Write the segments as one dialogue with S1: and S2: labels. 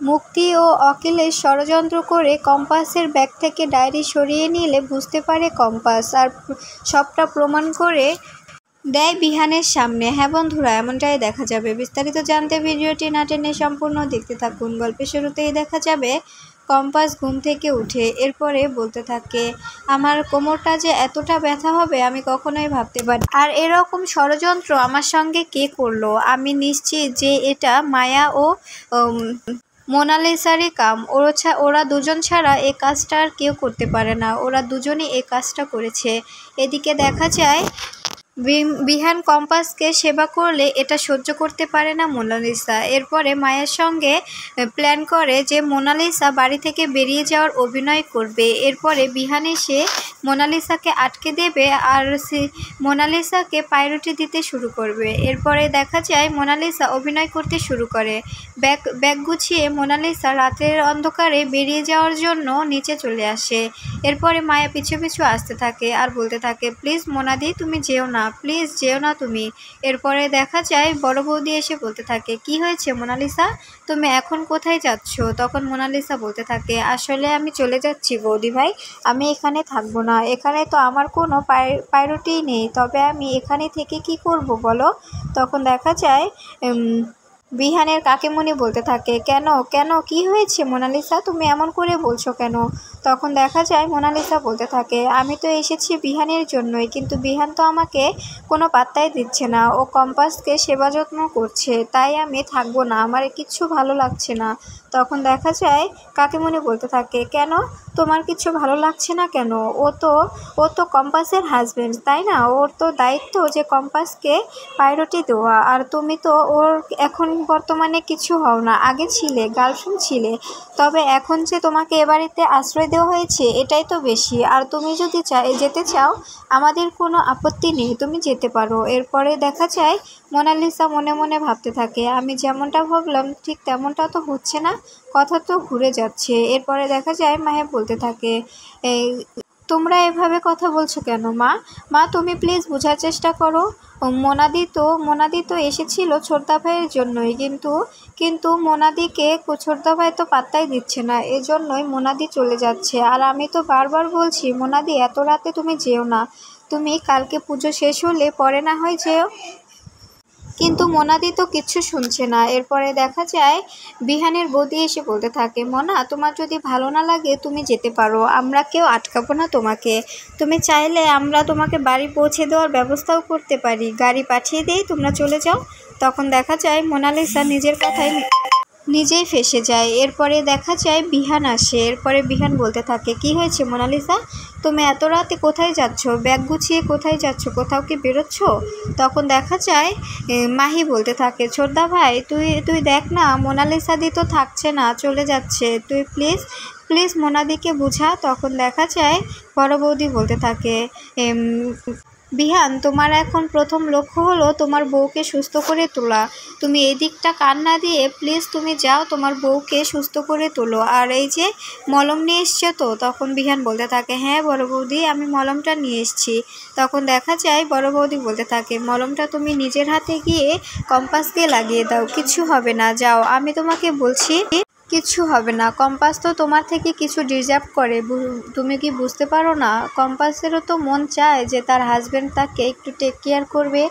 S1: মুক্তি ও অখিলেশ ষড়যন্ত্র করে কম্পাসের ব্যাগ থেকে ডায়েরি সরিয়ে নিলে বুঝতে পারে কম্পাস, আর সবটা প্রমাণ করে দেয় বিহানের সামনে। হ্যাঁ বন্ধুরা, এমনটাই দেখা যাবে। বিস্তারিত জানতে ভিডিওটি না টেনে সম্পূর্ণ দেখতে থাকুন। গল্পের শুরুতেই দেখা যাবে কম্পাস ঘুম থেকে উঠে এরপরে বলতে থাকে, আমার কোমরটা যে এতটা ব্যথা হবে আমি কখনোই ভাবতে পারি। আর এরকম ষড়যন্ত্র আমার সঙ্গে কে করলো? আমি নিশ্চিত যে এটা মায়া ও মোনালিসারই কাম। ওরা দুজন ছাড়া এই কাজটা আর কেউ করতে পারে না। ওরা দুজনই এই কাজটা করেছে। এদিকে দেখা যায় বিহান কম্পাসকে সেবা করলে এটা সহ্য করতে পারে না মোনালিসা। এরপরে মায়ের সঙ্গে প্ল্যান করে যে মোনালিসা বাড়ি থেকে বেরিয়ে যাওয়ার অভিনয় করবে। এরপরে বিহান এসে মোনালিসাকে আটকে দেবে আর মোনালিসাকে পাউরুটি দিতে শুরু করবে। এরপরে দেখা যায় মোনালিসা অভিনয় করতে শুরু করে। ব্যাগ গুছিয়ে মোনালিসা রাতের অন্ধকারে বেরিয়ে যাওয়ার জন্য নিচে চলে আসে। এরপরে মায়া পিছু পিছু আসতে থাকে আর বলতে থাকে, প্লিজ মোনাদি তুমি যেও না, প্লিজ যেও না তুমি। এরপরে দেখা যায় বড় বৌদি এসে বলতে থাকে, কি হয়েছে মোনালিসা, তুমি এখন কোথায় যাচ্ছ? তখন মোনালিসা বলতে থাকে, আসলে আমি চলে যাচ্ছি বৌদি ভাই, আমি এখানে থাকবো না। এখানে তো আমার কোনো পাউরুটিই নেই, তবে আমি এখানে থেকে কি করব বলো? তখন দেখা যায় বিহানের কাকিমুনি বলতে থাকে, কেন কেন কি হয়েছে মোনালিসা, তুমি এমন করে বলছো কেন? তখন দেখা যায় মোনালিসা বলতে থাকে, আমি তো এসেছি বিহানের জন্যই, কিন্তু বিহান তো আমাকে কোনো পাত্তাই দিচ্ছে না। ও কম্পাসকে সেবা যত্ন করছে, তাই আমি থাকবো না, আমার কিচ্ছু ভালো লাগছে না। তখন দেখা যায় কাকিমুনি বলতে থাকে, কেন তোমার কিছু ভালো লাগছে না কেন? ও তো কম্পাসের হাজবেন্ড, তাই না? ওর তো দায়িত্ব যে কম্পাসকে পাউরুটি দেওয়া। আর তুমি তো ওর এখন বর্তমানে কিছু হও না, আগে ছিলে, গার্লফ্রেন্ড ছিলে, তবে এখন যে তোমাকে এ বাড়িতে আশ্রয় দেওয়া হয়েছে এটাই তো বেশি। আর তুমি যদি যেতে চাও আমাদের কোনো আপত্তি নেই, তুমি যেতে পারো। এরপরে দেখা যায় মোনালিসা মনে মনে ভাবতে থাকে, আমি যেমনটা ভাবলাম ঠিক তেমনটা তো হচ্ছে না, কথা তো ঘুরে যাচ্ছে। এরপরে দেখা যায় মায়া বলতে থাকে, তোমরা এভাবে কথা বলছো কেন মা তুমি প্লিজ বোঝার চেষ্টা করো। মোনাদি তো এসেছিল ছোটদা ভাইয়ের জন্যই, কিন্তু মোনাদিকে ছোটদা ভাই তো পাত্তাই দিচ্ছে না, এজন্যই মোনাদি চলে যাচ্ছে। আর আমি তো বারবার বলছি মোনাদি এত রাতে তুমি যেও না, তুমি কালকে পুজো শেষ হলে পরে না হয় যেও, কিন্তু মোনাদি তো কিচ্ছু শুনছে না। এরপরে দেখা যায় বিহানের বৌদি এসে বলতে থাকে, মোনা তোমার যদি ভালো না লাগে তুমি যেতে পারো, আমরা কেউ আটকাবো না তোমাকে, তুমি চাইলে আমরা তোমাকে বাড়ি পৌঁছে দেওয়ার ব্যবস্থাও করতে পারি, গাড়ি পাঠিয়ে দেই, তোমরা চলে যাও। তখন দেখা যায় মোনালিসা নিজের কথায় নিজেই ফেঁসে যায়। এরপরে দেখা যায় বিহান আসে। এরপরে বিহান বলতে থাকে, কি হয়েছে মোনালিসা, তুমি এত রাতে কোথায় যাচ্ছ? ব্যাগ গুছিয়ে কোথায় যাচ্ছ? কোথাও কি বেরোচ্ছ? তখন দেখা যায় মাহি বলতে থাকে, ছোটদা ভাই তুই দেখ না, মোনালিসা দি তো থাকছে না, চলে যাচ্ছে, তুই প্লিজ প্লিজ মোনাদিকে বুঝা। তখন দেখা যায় বড় বৌদি বলতে থাকে, বিহান তোমার এখন প্রথম লক্ষ্য হলো তোমার বউকে সুস্থ করে তোলা, তুমি এই দিকটা কান না দিয়ে প্লিজ তুমি যাও, তোমার বউকে সুস্থ করে তোলো। আর এই যে মলম নিয়ে এসছো তো? তখন বিহান বলতে থাকে, হ্যাঁ বড় বৌদি আমি মলমটা নিয়ে এসেছি। তখন দেখা যায় বড় বৌদি বলতে থাকে, মলমটা তুমি নিজের হাতে গিয়ে কম্পাসকে লাগিয়ে দাও, কিছু হবে না, যাও, আমি তোমাকে বলছি কিচ্ছু হবে না। কম্পাস তো তোমার থেকে কিছু ডিজার্ভ করে, তুমি কি বুঝতে পারো না? কম্পাসেরও তো মন চায় যে তার হাজব্যান্ড তাকে একটু টেক কেয়ার করবে,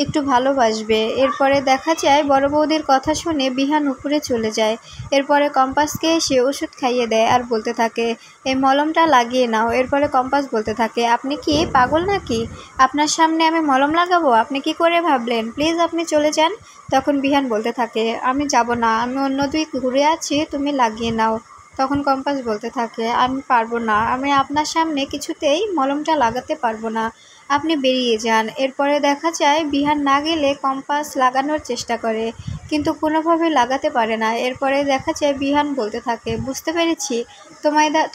S1: একটু ভালোবাসবে। এরপরে দেখা যায় বড় বৌদির কথা শুনে বিহান উপরে চলে যায়। এরপরে কম্পাসকে এসে ওষুধ খাইয়ে দেয় আর বলতে থাকে, এই মলমটা লাগিয়ে নাও। এরপরে কম্পাস বলতে থাকে, আপনি কি পাগল নাকি? আপনার সামনে আমি মলম লাগাবো? আপনি কি করে ভাবলেন? প্লিজ আপনি চলে যান। তখন বিহান বলতে থাকে, আমি যাব না, আমি অন্য দিক ঘুরে আছি, তুমি লাগিয়ে নাও। তখন কম্পাস বলতে থাকে, আমি পারবো না, আমি আপনার সামনে কিছুতেই মলমটা লাগাতে পারবো না, আপনি বেরিয়ে যান। এরপরে দেখা যায় বিহান না গেলে কম্পাস লাগানোর চেষ্টা করে, কিন্তু কোনোভাবে লাগাতে পারে না। এরপরে দেখা যায় বিহান বলতে থাকে, বুঝতে পেরেছি,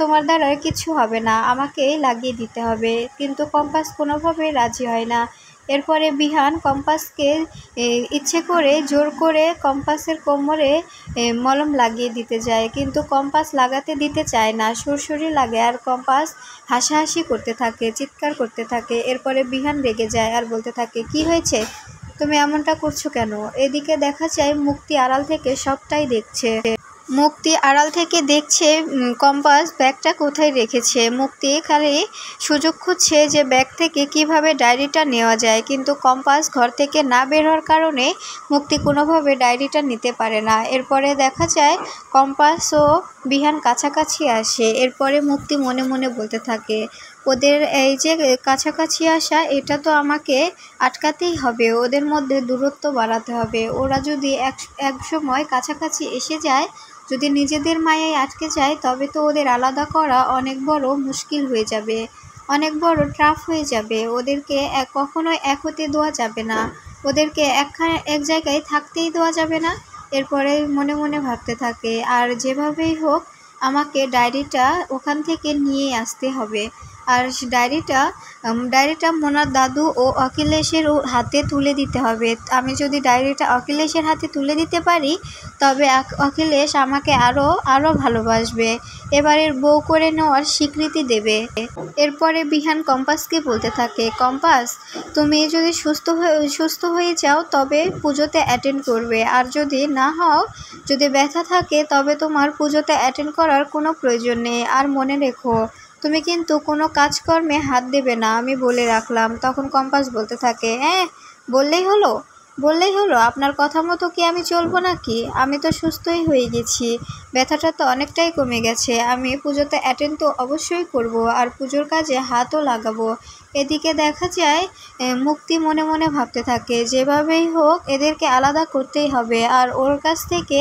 S1: তোমার দ্বারা কিছু হবে না, আমাকেই লাগিয়ে দিতে হবে। কিন্তু কম্পাস কোনোভাবে রাজি হয় না। এরপরে বিহান কম্পাসকে ইচ্ছে করে জোর করে কম্পাসের কোমরে মলম লাগিয়ে দিতে যায়, কিন্তু কম্পাস লাগাতে দিতে চায় না, সুরসুরি লাগে আর কম্পাস হাসাহাসি করতে থাকে, চিৎকার করতে থাকে। এরপরে বিহান রেগে যায় আর বলতে থাকে, কি হয়েছে, তুমি এমনটা করছো কেন? এদিকে দেখা যায় মুক্তি আড়াল থেকে সবটাই দেখছে। মুক্তি আড়াল থেকে দেখছে কম্পাস ব্যাগটা কোথায় রেখেছে। মুক্তি খালি সুযোগ খুঁজছে যে ব্যাগ থেকে কিভাবে ডায়েরিটা নেওয়া যায়, কিন্তু কম্পাস ঘর থেকে না বের হওয়ার কারণে মুক্তি কোনোভাবে ডায়েরিটা নিতে পারে না। এরপরে দেখা যায় কম্পাস ও বিহান কাছাকাছি আসে। এরপরে মুক্তি মনে মনে বলতে থাকে, ওদের এই যে কাছাকাছি আসা, এটা তো আমাকে আটকাতেই হবে, ওদের মধ্যে দূরত্ব বাড়াতে হবে। ওরা যদি এক সময় কাছাকাছি এসে যায়, যদি নিজেদের মায়ায় আটকে যায়, তবে তো ওদের আলাদা করা অনেক বড় মুশকিল হয়ে যাবে, অনেক বড় ট্রাফ হয়ে যাবে। ওদেরকে কখনোই এক হতে দেওয়া যাবে না, ওদেরকে এক জায়গায় থাকতেই দেওয়া যাবে না। এরপরে মনে মনে ভাবতে থাকে, আর যেভাবেই হোক আমাকে ডায়েরিটা ওখান থেকে নিয়ে আসতে হবে। আর ডায়েরিটা মোনার দাদু ও অখিলেশের হাতে তুলে দিতে হবে। আমি যদি ডায়েরিটা অখিলেশের হাতে তুলে দিতে পারি, তবে অখিলেশ আমাকে আরও ভালোবাসবে, এবারের বউ করে নেওয়ার স্বীকৃতি দেবে। এরপরে বিহান কম্পাসকে বলতে থাকে, কম্পাস, তুমি যদি সুস্থ হয়ে যাও তবে পুজোতে অ্যাটেন্ড করবে, আর যদি না হও, যদি ব্যথা থাকে, তবে তোমার পুজোতে অ্যাটেন্ড করার কোনো প্রয়োজন নেই। আর মনে রেখো, তুমি কিন্তু কোনো কাজকর্মে হাত দেবে না, আমি বলে রাখলাম। তখন কম্পাস বলতে থাকে, হ্যাঁ বললেই হলো, আপনার কথা মতো কি আমি চলবো নাকি? আমি তো সুস্থই হয়ে গেছি, ব্যথাটা তো অনেকটাই কমে গেছে, আমি পুজোতে অ্যাটেন্ড তো অবশ্যই করব, আর পুজোর কাজে হাতও লাগাবো। এদিকে দেখা যায় মুক্তি মনে মনে ভাবতে থাকে, যেভাবেই হোক এদেরকে আলাদা করতেই হবে, আর ওর কাছ থেকে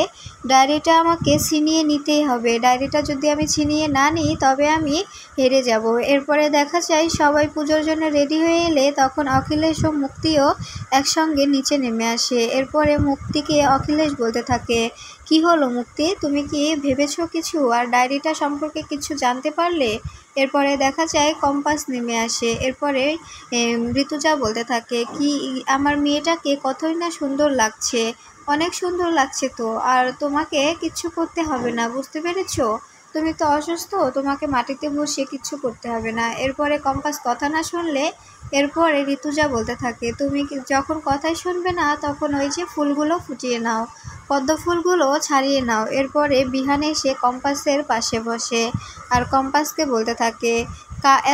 S1: ডায়েরিটা আমাকে ছিনিয়ে নিতেই হবে। ডায়েরিটা যদি আমি ছিনিয়ে না নিই, তবে আমি হেরে যাব। এরপরে দেখা যায় সবাই পুজোর জন্য রেডি হয়ে এলে তখন অখিলেশ ও মুক্তিও একসঙ্গে নিচে নেমে আসে। এরপরে মুক্তিকে অখিলেশ বলতে থাকে, কি হলো মুক্তি, তুমি কি ভেবেছো কিছু, আর ডায়েরিটা সম্পর্কে কিছু জানতে পারলে? এরপরে দেখা যায় কম্পাস নেমে আসে। এরপরে ঋতুজা বলতে থাকে, কি আমার মেয়েটাকে কতই না সুন্দর লাগছে, অনেক সুন্দর লাগছে তো, আর তোমাকে কিচ্ছু করতে হবে না, বুঝতে পেরেছো? তুমি তো অসুস্থ, তোমাকে মাটিতে বসে কিচ্ছু করতে হবে না। এরপরে কম্পাস কথা না শুনলে এরপরে ঋতুজা বলতে থাকে, তুমি যখন কথাই শুনবে না, তখন ওই যে ফুলগুলো ফুটিয়ে নাও, পদ্ম ফুলগুলো ছাড়িয়ে নাও। এরপরে বিহান এসে কম্পাসের পাশে বসে আর কম্পাসকে বলতে থাকে,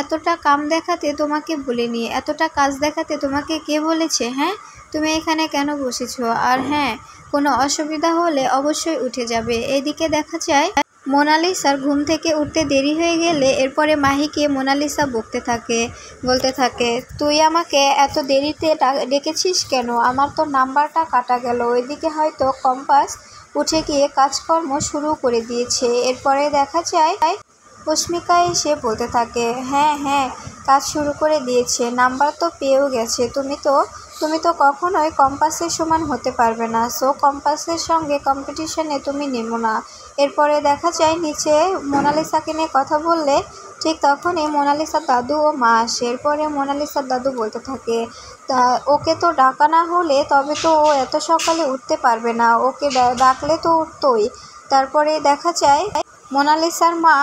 S1: এতটা কাম দেখাতে তোমাকে বলিনি, এতটা কাজ দেখাতে তোমাকে কে বলেছে? হ্যাঁ, তুমি এখানে কেন বসেছো? আর হ্যাঁ, কোনো অসুবিধা হলে অবশ্যই উঠে যাবে। এদিকে দেখা যায় মোনালিসার ঘুম থেকে উঠতে দেরি হয়ে গেলে এরপরে মাহিকে মোনালিসা বলতে থাকে, তুই আমাকে এত দেরিতে ডেকেছিস কেন? আমার তো নাম্বারটা কাটা গেল। ওইদিকে হয়তো কম্পাস উঠে গিয়ে কাজকর্ম শুরু করে দিয়েছে। এরপরে দেখা যায় অস্মিকা এসে বলতে থাকে, হ্যাঁ, কাজ শুরু করে দিয়েছে, নাম্বার তো পেয়েও গেছে। তুমি তো কখনোই কম্পাসের সমান হতে পারবে না, সো কম্পাসের সঙ্গে কম্পিটিশনে তুমি নেমো না। এরপরে দেখা যায় নিচে মোনালিসাকে নিয়ে কথা বললে ঠিক তখনই মোনালিসার দাদু ও মা আসে। এরপরে মোনালিসার দাদু বলতে থাকে, ওকে তো ডাকা না হলে তবে তো ও এত সকালে উঠতে পারবে না, ওকে ডাকলে তো উঠতোই। তারপরে দেখা যায় মোনালিসার মা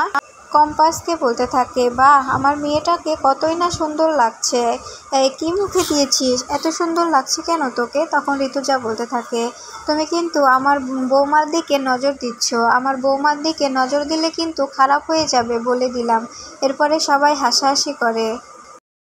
S1: কম্পাসকে বলতে থাকে, বাহ, আমার মেয়েটাকে কতই না সুন্দর লাগছে, কি মুখে দিয়েছিস, এত সুন্দর লাগছে কেন তোকে? তখন ঋতুজা বলতে থাকে, তুমি কিন্তু আমার বৌমার দিকে নজর দিচ্ছ, আমার বৌমার দিকে নজর দিলে কিন্তু খারাপ হয়ে যাবে, বলে দিলাম। এরপরে সবাই হাসাহাসি করে।